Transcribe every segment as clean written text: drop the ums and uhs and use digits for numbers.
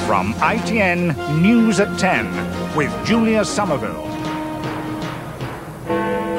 From ITN News at 10 with Julia Somerville.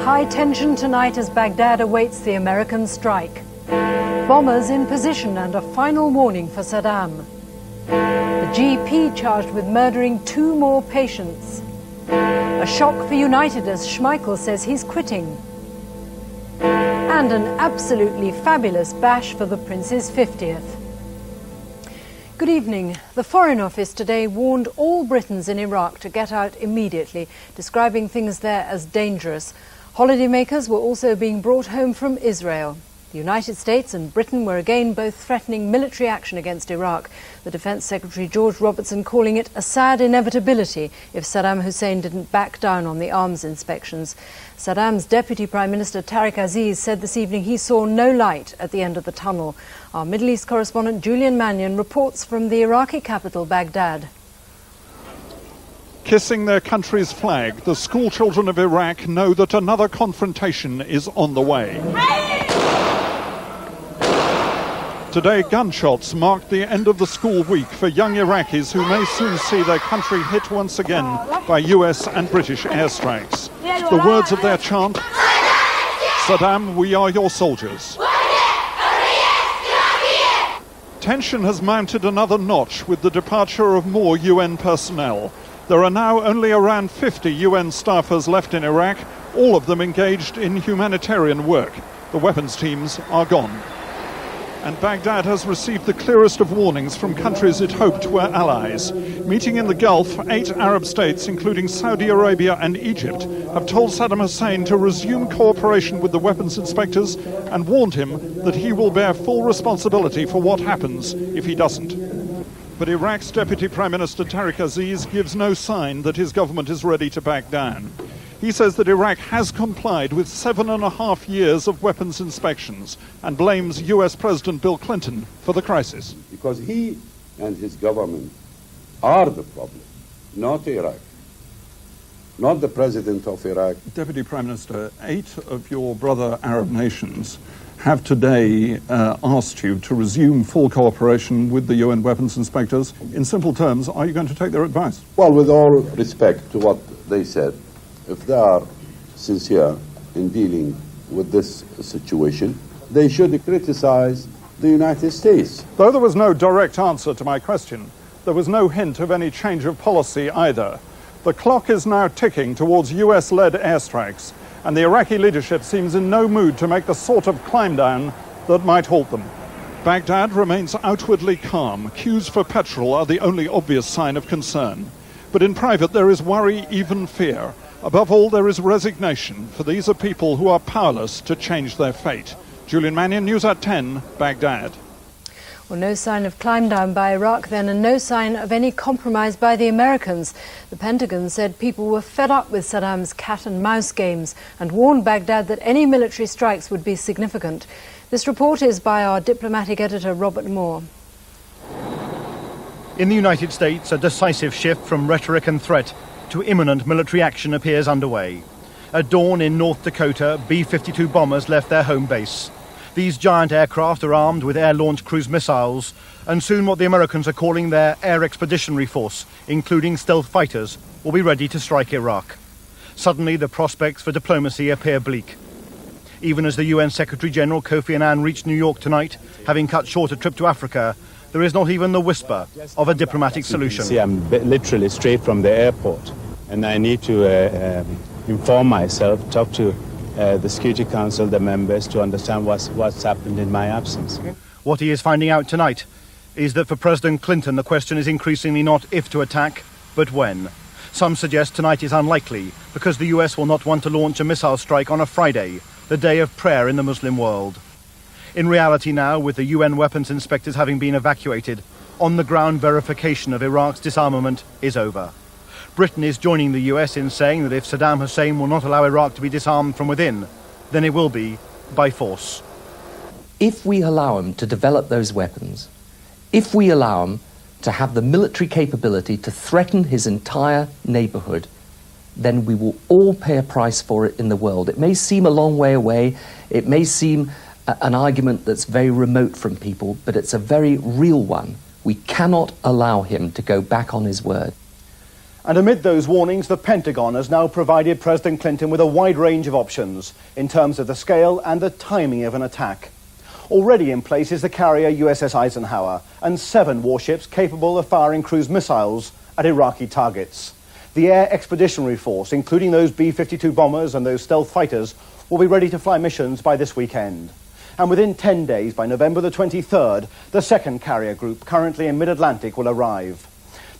High tension tonight as Baghdad awaits the American strike. Bombers in position and a final warning for Saddam. The GP charged with murdering 2 more patients. A shock for United as Schmeichel says he's quitting. And an absolutely fabulous bash for the Prince's 50th. Good evening. The Foreign Office today warned all Britons in Iraq to get out immediately, describing things there as dangerous. Holidaymakers were also being brought home from Israel. The United States and Britain were again both threatening military action against Iraq. The Defence Secretary George Robertson calling it a sad inevitability if Saddam Hussein didn't back down on the arms inspections. Saddam's Deputy Prime Minister Tariq Aziz said this evening he saw no light at the end of the tunnel. Our Middle East correspondent Julian Mannion reports from the Iraqi capital, Baghdad. Kissing their country's flag, the schoolchildren of Iraq know that another confrontation is on the way. Today, gunshots marked the end of the school week for young Iraqis who may soon see their country hit once again by US and British airstrikes. The words of their chant, "Saddam, we are your soldiers." Tension has mounted another notch with the departure of more UN personnel. There are now only around 50 UN staffers left in Iraq, all of them engaged in humanitarian work. The weapons teams are gone. And Baghdad has received the clearest of warnings from countries it hoped were allies. Meeting in the Gulf, 8 Arab states, including Saudi Arabia and Egypt, have told Saddam Hussein to resume cooperation with the weapons inspectors and warned him that he will bear full responsibility for what happens if he doesn't. But Iraq's Deputy Prime Minister Tariq Aziz gives no sign that his government is ready to back down. He says that Iraq has complied with 7.5 years of weapons inspections and blames US President Bill Clinton for the crisis. Because he and his government are the problem, not Iraq, not the president of Iraq. Deputy Prime Minister, 8 of your brother Arab nations have today asked you to resume full cooperation with the UN weapons inspectors. In simple terms, are you going to take their advice? Well, with all respect to what they said, if they are sincere in dealing with this situation, they should criticize the United States. Though there was no direct answer to my question, there was no hint of any change of policy either. The clock is now ticking towards US-led airstrikes, and the Iraqi leadership seems in no mood to make the sort of climb down that might halt them. Baghdad remains outwardly calm. Queues for petrol are the only obvious sign of concern. But in private there is worry, even fear. Above all, there is resignation, for these are people who are powerless to change their fate. Julian Mannion, News at 10, Baghdad. Well, no sign of climb down by Iraq then, and no sign of any compromise by the Americans. The Pentagon said people were fed up with Saddam's cat and mouse games and warned Baghdad that any military strikes would be significant. This report is by our diplomatic editor, Robert Moore. In the United States, a decisive shift from rhetoric and threat to imminent military action appears underway. At dawn in North Dakota, B-52 bombers left their home base. These giant aircraft are armed with air-launched cruise missiles, and soon what the Americans are calling their Air Expeditionary Force, including stealth fighters, will be ready to strike Iraq. Suddenly, the prospects for diplomacy appear bleak. Even as the UN Secretary-General Kofi Annan reached New York tonight, having cut short a trip to Africa, there is not even the whisper of a diplomatic solution. See, I'm literally straight from the airport, and I need to inform myself, talk to the Security Council, the members, to understand what's happened in my absence. What he is finding out tonight is that for President Clinton, the question is increasingly not if to attack, but when. Some suggest tonight is unlikely because the US will not want to launch a missile strike on a Friday, the day of prayer in the Muslim world. In reality now, with the UN weapons inspectors having been evacuated, on-the-ground verification of Iraq's disarmament is over. Britain is joining the US in saying that if Saddam Hussein will not allow Iraq to be disarmed from within, then it will be by force. If we allow him to develop those weapons, if we allow him to have the military capability to threaten his entire neighborhood, then we will all pay a price for it in the world. It may seem a long way away, it may seem an argument that's very remote from people, but it's a very real one. We cannot allow him to go back on his word. And amid those warnings, the Pentagon has now provided President Clinton with a wide range of options in terms of the scale and the timing of an attack. Already in place is the carrier USS Eisenhower and 7 warships capable of firing cruise missiles at Iraqi targets. The Air Expeditionary Force, including those B-52 bombers and those stealth fighters, will be ready to fly missions by this weekend. And within 10 days, by November the 23rd, the second carrier group, currently in mid-Atlantic, will arrive.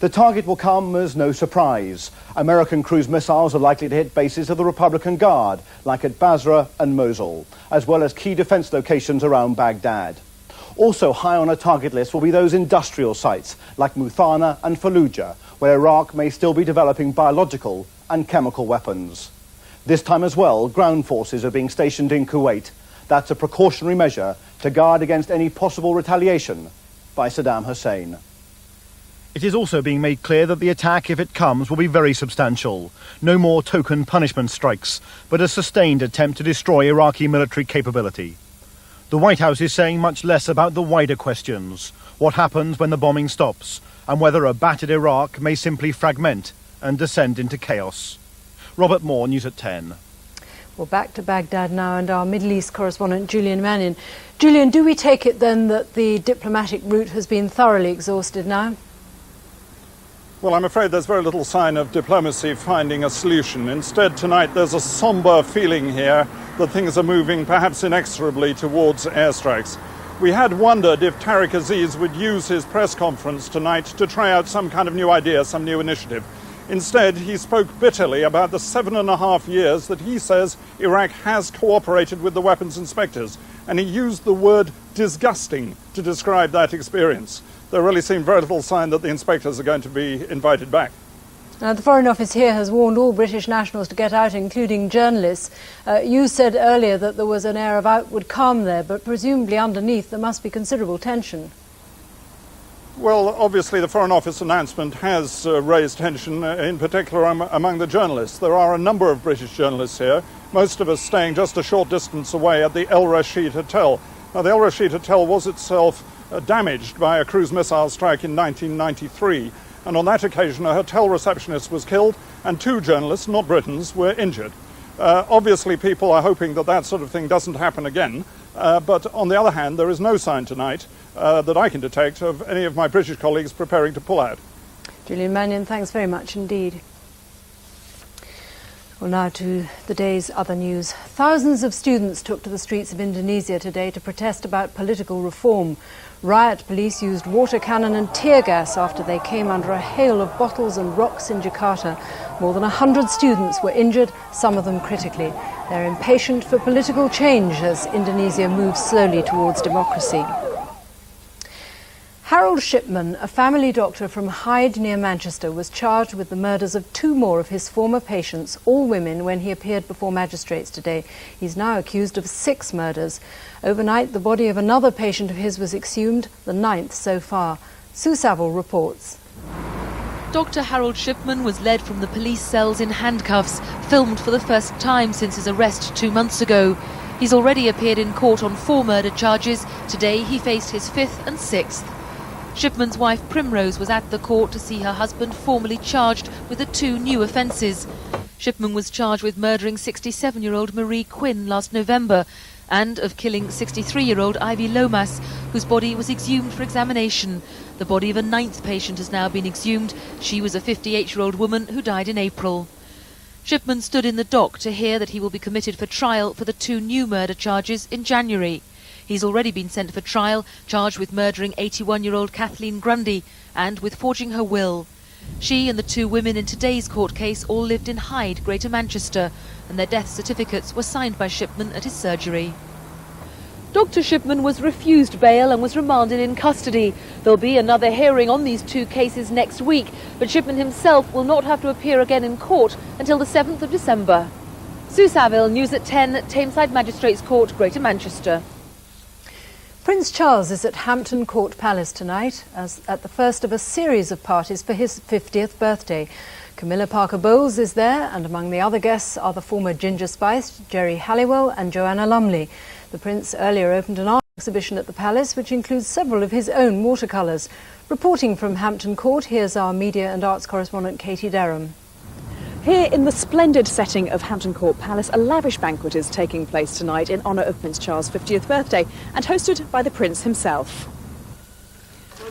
The target will come as no surprise. American cruise missiles are likely to hit bases of the Republican Guard, like at Basra and Mosul, as well as key defense locations around Baghdad. Also high on a target list will be those industrial sites, like Muthana and Fallujah, where Iraq may still be developing biological and chemical weapons. This time as well, ground forces are being stationed in Kuwait. That's a precautionary measure to guard against any possible retaliation by Saddam Hussein. It is also being made clear that the attack, if it comes, will be very substantial. No more token punishment strikes, but a sustained attempt to destroy Iraqi military capability. The White House is saying much less about the wider questions. What happens when the bombing stops, and whether a battered Iraq may simply fragment and descend into chaos. Robert Moore, News at 10. Well, back to Baghdad now, and our Middle East correspondent Julian Mannion. Julian, do we take it then that the diplomatic route has been thoroughly exhausted now? Well, I'm afraid there's very little sign of diplomacy finding a solution. Instead, tonight there's a sombre feeling here that things are moving perhaps inexorably towards airstrikes. We had wondered if Tariq Aziz would use his press conference tonight to try out some kind of new idea, some new initiative. Instead, he spoke bitterly about the 7.5 years that he says Iraq has cooperated with the weapons inspectors, and he used the word disgusting to describe that experience. There really seemed very little sign that the inspectors are going to be invited back. Now, the Foreign Office here has warned all British nationals to get out, including journalists. You said earlier that there was an air of outward calm there, but presumably underneath there must be considerable tension. Well, obviously the Foreign Office announcement has raised tension, in particular among the journalists. There are a number of British journalists here, most of us staying just a short distance away at the El Rashid Hotel. Now, the El Rashid Hotel was itself damaged by a cruise missile strike in 1993, and on that occasion a hotel receptionist was killed and 2 journalists, not Britons, were injured. Obviously people are hoping that that sort of thing doesn't happen again, but on the other hand there is no sign tonight that I can detect of any of my British colleagues preparing to pull out. Julian Mannion, thanks very much indeed. Well, now to the day's other news. Thousands of students took to the streets of Indonesia today to protest about political reform. Riot police used water cannon and tear gas after they came under a hail of bottles and rocks in Jakarta. More than 100 students were injured, some of them critically. They're impatient for political change as Indonesia moves slowly towards democracy. Harold Shipman, a family doctor from Hyde near Manchester, was charged with the murders of 2 more of his former patients, all women, when he appeared before magistrates today. He's now accused of 6 murders. Overnight, the body of another patient of his was exhumed, the 9th so far. Sue Saville reports. Dr. Harold Shipman was led from the police cells in handcuffs, filmed for the first time since his arrest 2 months ago. He's already appeared in court on 4 murder charges. Today he faced his 5th and 6th. Shipman's wife Primrose was at the court to see her husband formally charged with the 2 new offences. Shipman was charged with murdering 67-year-old Marie Quinn last November and of killing 63-year-old Ivy Lomas, whose body was exhumed for examination. The body of a 9th patient has now been exhumed. She was a 58-year-old woman who died in April. Shipman stood in the dock to hear that he will be committed for trial for the 2 new murder charges in January. He's already been sent for trial, charged with murdering 81-year-old Kathleen Grundy and with forging her will. She and the 2 women in today's court case all lived in Hyde, Greater Manchester, and their death certificates were signed by Shipman at his surgery. Dr. Shipman was refused bail and was remanded in custody. There'll be another hearing on these 2 cases next week, but Shipman himself will not have to appear again in court until the 7th of December. Sue Saville, News at 10, Tameside Magistrates Court, Greater Manchester. Prince Charles is at Hampton Court Palace tonight as at the first of a series of parties for his 50th birthday. Camilla Parker Bowles is there, and among the other guests are the former Ginger Spice, Jerry Halliwell and Joanna Lumley. The Prince earlier opened an Exhibition at the Palace, which includes several of his own watercolours. Reporting from Hampton Court, here's our media and arts correspondent Katie Derham. Here in the splendid setting of Hampton Court Palace, a lavish banquet is taking place tonight in honour of Prince Charles' 50th birthday and hosted by the Prince himself.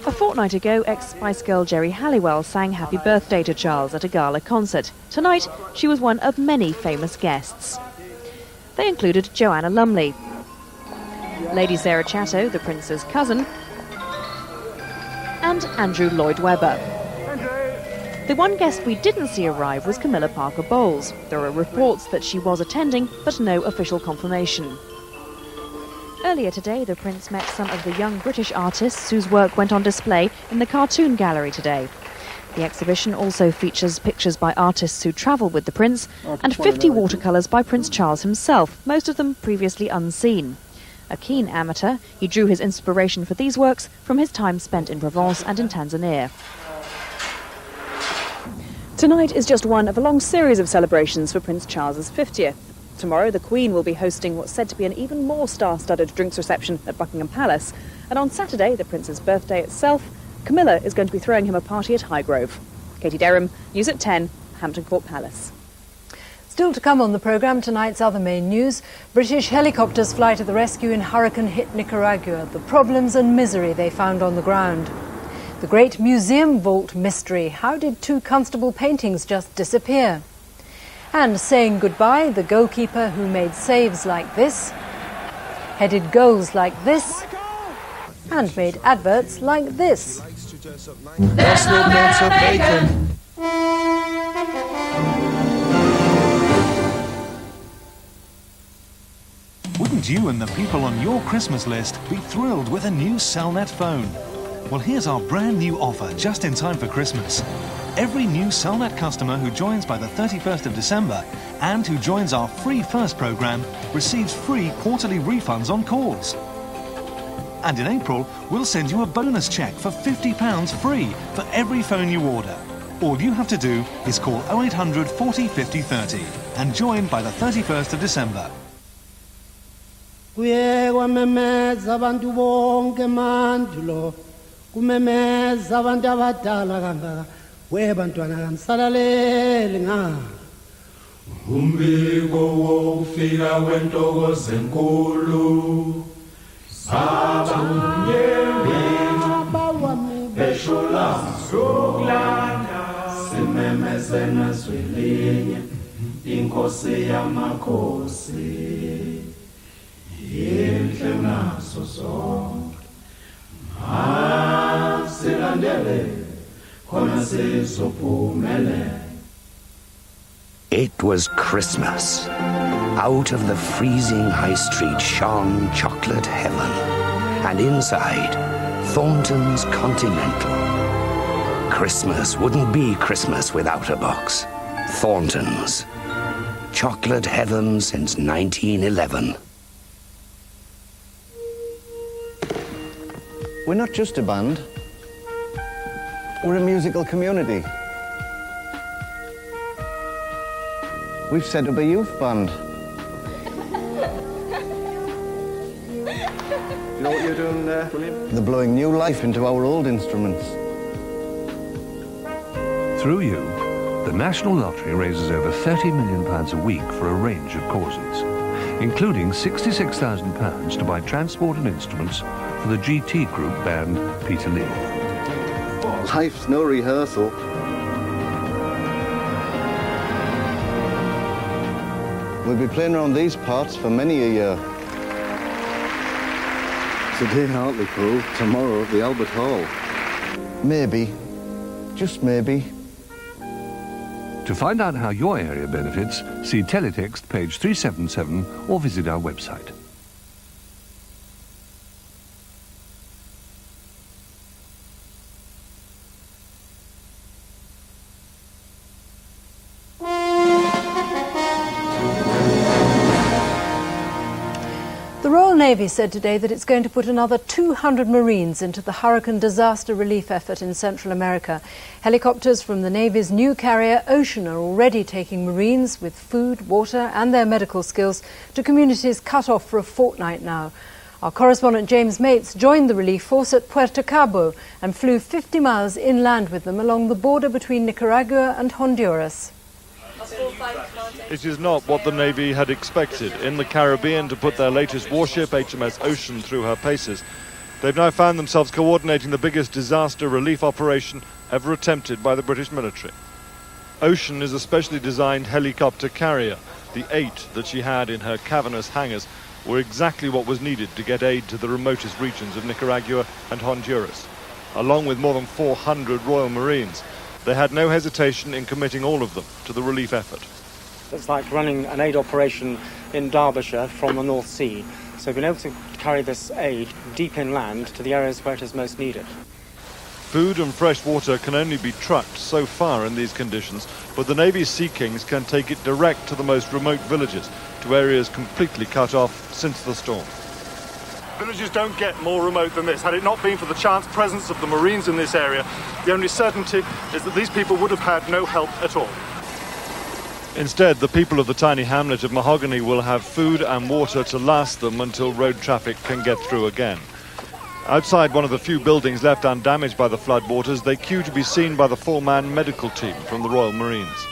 A fortnight ago, ex-Spice Girl Geri Halliwell sang Happy Birthday to Charles at a gala concert. Tonight, she was one of many famous guests. They included Joanna Lumley, Lady Sarah Chatto, the Prince's cousin, and Andrew Lloyd Webber. The one guest we didn't see arrive was Camilla Parker Bowles. There are reports that she was attending, but no official confirmation. Earlier today, the Prince met some of the young British artists whose work went on display in the Cartoon Gallery today. The exhibition also features pictures by artists who travelled with the Prince and 50 watercolours by Prince Charles himself, most of them previously unseen. A keen amateur, he drew his inspiration for these works from his time spent in Provence and in Tanzania. Tonight is just one of a long series of celebrations for Prince Charles's 50th. Tomorrow, the Queen will be hosting what's said to be an even more star-studded drinks reception at Buckingham Palace. And on Saturday, the Prince's birthday itself, Camilla is going to be throwing him a party at Highgrove. Katie Derham, News at 10, Hampton Court Palace. Still to come on the programme, tonight's other main news. British helicopters fly to the rescue in hurricane-hit Nicaragua. The problems and misery they found on the ground. The great museum vault mystery. How did two Constable paintings just disappear? And saying goodbye, the goalkeeper who made saves like this, headed goals like this, and made adverts like this. Wouldn't you and the people on your Christmas list be thrilled with a new Cellnet phone? Well, here's our brand new offer just in time for Christmas. Every new Cellnet customer who joins by the 31st of December and who joins our free first programme receives free quarterly refunds on calls. And in April, we'll send you a bonus cheque for £50 free for every phone you order. All you have to do is call 0800 40 50 30 and join by the 31st of December. Kwamemeza abantu bonke mandulo kumemeza abantu abadala kangaka webantwana kanisalalele nga umbiko wokufika wentokozo enkulu sabanye beshola sokulanda simemeze naswelinye inkosi yamakhosi inhle naso sonke masilandele khona sizophumelela. It was Christmas. Out of the freezing high street shone chocolate heaven, and inside, Thornton's Continental. Christmas wouldn't be Christmas without a box. Thornton's. Chocolate heaven since 1911. We're not just a band. We're a musical community. We've set up a youth band. Do you know what you're doing there, William? They're blowing new life into our old instruments. Through you, the National Lottery raises over £30 million a week for a range of causes, including £66,000 to buy transport and instruments for the GT Group band Peter Lee. Life's no rehearsal. We'll be playing around these parts for many a year. Today Hartlepool, tomorrow the Albert Hall. Maybe, just maybe. To find out how your area benefits, see Teletext page 377 or visit our website. The Royal Navy said today that it's going to put another 200 Marines into the hurricane disaster relief effort in Central America. Helicopters from the Navy's new carrier Ocean are already taking Marines with food, water and their medical skills to communities cut off for a fortnight now. Our correspondent James Mates joined the relief force at Puerto Cabo and flew 50 miles inland with them along the border between Nicaragua and Honduras. It is not what the Navy had expected. In the Caribbean to put their latest warship, HMS Ocean, through her paces, they've now found themselves coordinating the biggest disaster relief operation ever attempted by the British military. Ocean is a specially designed helicopter carrier. The 8 that she had in her cavernous hangars were exactly what was needed to get aid to the remotest regions of Nicaragua and Honduras. Along with more than 400 Royal Marines, they had no hesitation in committing all of them to the relief effort. It's like running an aid operation in Derbyshire from the North Sea. So we've been able to carry this aid deep inland to the areas where it is most needed. Food and fresh water can only be trucked so far in these conditions, but the Navy's Sea Kings can take it direct to the most remote villages, to areas completely cut off since the storm. Villages don't get more remote than this. Had it not been for the chance presence of the Marines in this area, the only certainty is that these people would have had no help at all. Instead, the people of the tiny hamlet of Mahogany will have food and water to last them until road traffic can get through again. Outside one of the few buildings left undamaged by the floodwaters, they queue to be seen by the 4-man medical team from the Royal Marines.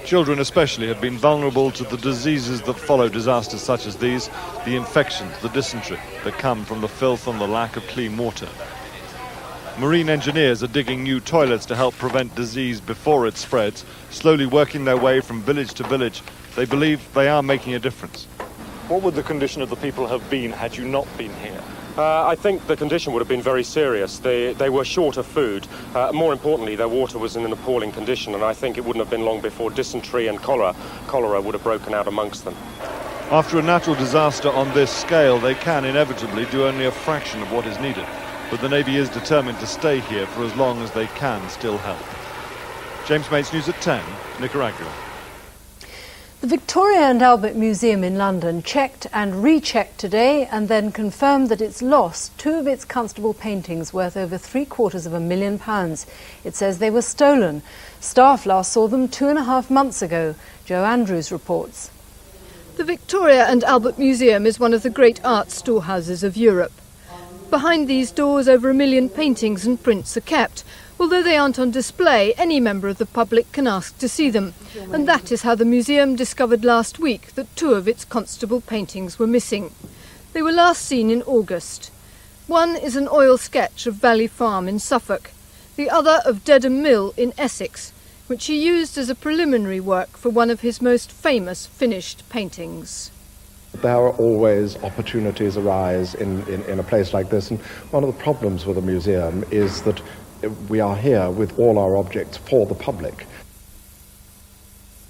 Children especially have been vulnerable to the diseases that follow disasters such as these, the infections, the dysentery that come from the filth and the lack of clean water. Marine engineers are digging new toilets to help prevent disease before it spreads, slowly working their way from village to village. They believe they are making a difference. What would the condition of the people have been had you not been here? I think the condition would have been very serious. They were short of food. More importantly, their water was in an appalling condition, and I think it wouldn't have been long before dysentery and cholera would have broken out amongst them. After a natural disaster on this scale, they can inevitably do only a fraction of what is needed. But the Navy is determined to stay here for as long as they can still help. James Mates, News at 10, Nicaragua. The Victoria and Albert Museum in London checked and rechecked today and then confirmed that it's lost 2 of its Constable paintings worth over £750,000. It says they were stolen. Staff last saw them 2.5 months ago. Joe Andrews reports. The Victoria and Albert Museum is one of the great art storehouses of Europe. Behind these doors, over 1 million paintings and prints are kept. Although they aren't on display, any member of the public can ask to see them. And that is how the museum discovered last week that 2 of its Constable paintings were missing. They were last seen in August. One is an oil sketch of Valley Farm in Suffolk, the other of Dedham Mill in Essex, which he used as a preliminary work for one of his most famous finished paintings. There are always opportunities arise in a place like this, and one of the problems with a museum is that we are here with all our objects for the public,